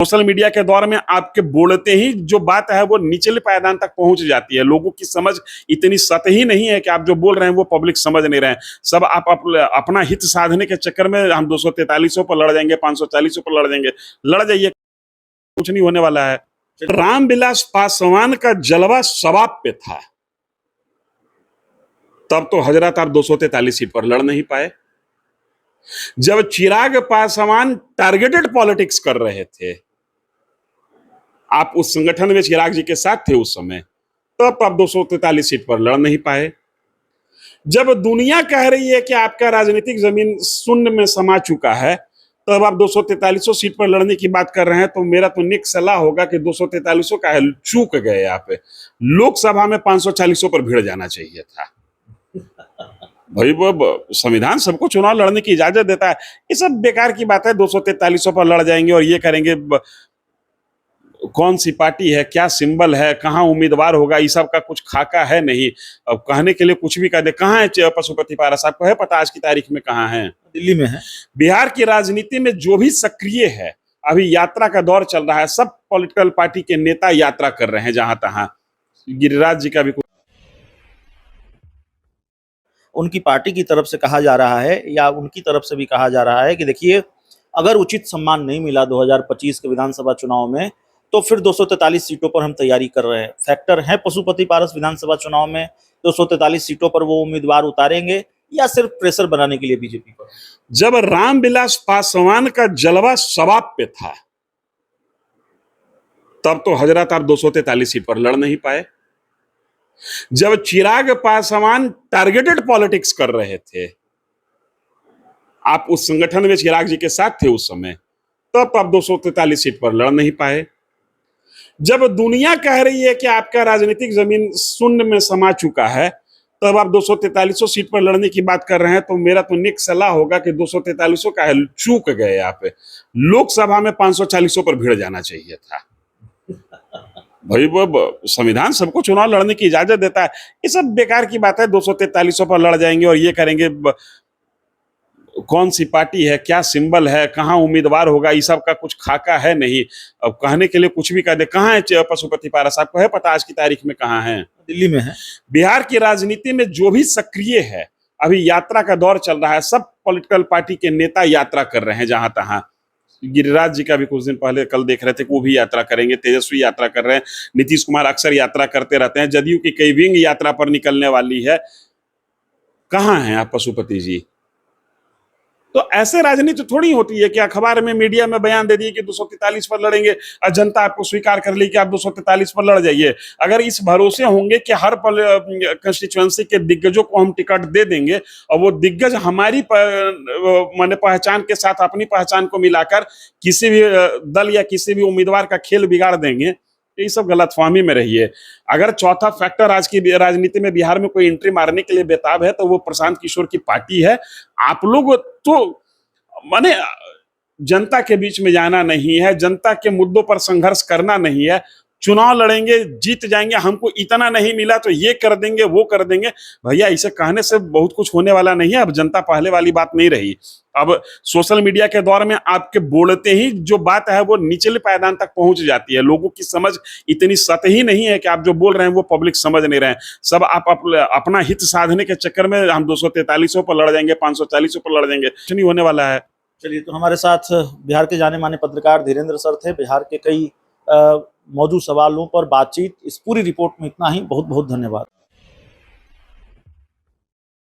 Social media के दौर में आपके बोलते ही जो बात है वो निचले पायदान तक पहुंच जाती है। लोगों की समझ इतनी सतही नहीं है कि आप जो बोल रहे हैं वो पब्लिक समझ नहीं रहे हैं। सब आप अपना हित साधने के चक्कर में हम 243 पर लड़ जाएंगे, 540 पर लड़ जाएंगे। लड़ जाइए, कुछ नहीं होने वाला है। रामविलास पासवान का जलवा शबाब पे था, तब तो हजरत आप 243 सीट पर लड़ नहीं पाए। जब चिराग पासवान टारगेटेड पॉलिटिक्स कर रहे थे, आप उस संगठन में चिराग जी के साथ थे उस समय, तब तो आप 243 सीट पर लड़ नहीं पाए। जब दुनिया कह रही है कि आपका राजनीतिक जमीन शून्य में समा चुका है, तब आप 243 सीट पर लड़ने की बात कर रहे हैं, तो मेरा तो निक सलाह होगा कि 243 का है, चूक गए आप। लोकसभा में 540 पर भिड़ जाना चाहिए था। भाई वो संविधान सबको चुनाव लड़ने की इजाजत देता है। ये सब बेकार की बात है। 243 पर लड़ जाएंगे और ये करेंगे। कौन सी पार्टी है, क्या सिंबल है, कहाँ उम्मीदवार होगा, ये सब का कुछ खाका है नहीं। अब कहने के लिए कुछ भी कह दे। कहाँ है पशुपति पारस, आपको है पता आज की तारीख में कहाँ है? दिल्ली में है। बिहार की राजनीति में जो भी सक्रिय है, अभी यात्रा का दौर चल रहा है। सब पॉलिटिकल पार्टी के नेता यात्रा कर रहे हैं जहां तहां। गिरिराज जी का भी उनकी पार्टी की तरफ से कहा जा रहा है या उनकी तरफ से भी कहा जा रहा है कि देखिए, अगर उचित सम्मान नहीं मिला 2025 के विधानसभा चुनाव में, तो फिर 243 सीटों पर हम तैयारी कर रहे हैं। फैक्टर है पशुपति पारस विधानसभा चुनाव में 243 सीटों पर वो उम्मीदवार उतारेंगे या सिर्फ प्रेशर बनाने के लिए बीजेपी पर? जब रामविलास पासवान का जलवा शबाब पे था, तब तो हजरत आप 243 सीट पर लड़ नहीं पाए। जब चिराग पासवान टारगेटेड पॉलिटिक्स कर रहे थे, आप उस संगठन में चिराग जी के साथ थे उस समय, तब आप 243 सीट पर लड़ नहीं पाए। जब दुनिया कह रही है कि आपका राजनीतिक जमीन शून्य में समा चुका है, तब आप 243 सीट पर लड़ने की बात कर रहे हैं, तो मेरा तो निक सलाह होगा कि 243 का है, चूक गए आप। लोकसभा में 540 पर भिड़ जाना चाहिए था। भाई वो संविधान सबको चुनाव लड़ने की इजाजत देता है। ये सब बेकार की बात है। 243 पर लड़ जाएंगे और ये करेंगे। कौन सी पार्टी है, क्या सिंबल है, कहाँ उम्मीदवार होगा, ये सब का कुछ खाका है नहीं। अब कहने के लिए कुछ भी कह दे। कहाँ है पशुपति पारस, आपको है पता आज की तारीख में कहाँ है? दिल्ली में है। बिहार की राजनीति में जो भी सक्रिय है, अभी यात्रा का दौर चल रहा है। सब पॉलिटिकल पार्टी के नेता यात्रा कर रहे हैं जहां तहां। गिरिराज जी का भी कुछ दिन पहले कल देख रहे थे कि वो भी यात्रा करेंगे। तेजस्वी यात्रा कर रहे हैं। नीतीश कुमार अक्सर यात्रा करते रहते हैं। जदयू की कई विंग यात्रा पर निकलने वाली है। कहाँ हैं आप पशुपति जी? तो ऐसे राजनीति थोड़ी होती है कि अखबार में, मीडिया में बयान दे दिए कि 243 पर लड़ेंगे और जनता आपको स्वीकार कर ली कि आप 243 पर लड़ जाइए। अगर इस भरोसे होंगे कि हर कंस्टिट्यूएंसी के दिग्गजों को हम टिकट दे देंगे और वो दिग्गज हमारी माने पहचान के साथ अपनी पहचान को मिलाकर किसी भी दल या किसी भी उम्मीदवार का खेल बिगाड़ देंगे, ये सब गलतफहमी में रही है। अगर चौथा फैक्टर आज की राजनीति में बिहार में कोई एंट्री मारने के लिए बेताब है, तो वो प्रशांत किशोर की पार्टी है। आप लोग तो माने जनता के बीच में जाना नहीं है, जनता के मुद्दों पर संघर्ष करना नहीं है। चुनाव लड़ेंगे, जीत जाएंगे, हमको इतना नहीं मिला तो ये कर देंगे, वो कर देंगे। भैया इसे कहने से बहुत कुछ होने वाला नहीं है। अब जनता पहले वाली बात नहीं रही। अब सोशल मीडिया के दौर में आपके बोलते ही जो बात है वो निचले पायदान तक पहुंच जाती है। लोगों की समझ इतनी सतही नहीं है कि आप जो बोल रहे हैं वो पब्लिक समझ नहीं रहे हैं। सब आप अपना हित साधने के चक्कर में हम 243 पर लड़ जाएंगे, 540 पर लड़ जाएंगे। कुछ नहीं होने वाला है। चलिए, तो हमारे साथ बिहार के जाने माने पत्रकार धीरेन्द्र सर थे। बिहार के कई मौजूद सवालों पर बातचीत। इस पूरी रिपोर्ट में इतना ही। बहुत बहुत धन्यवाद।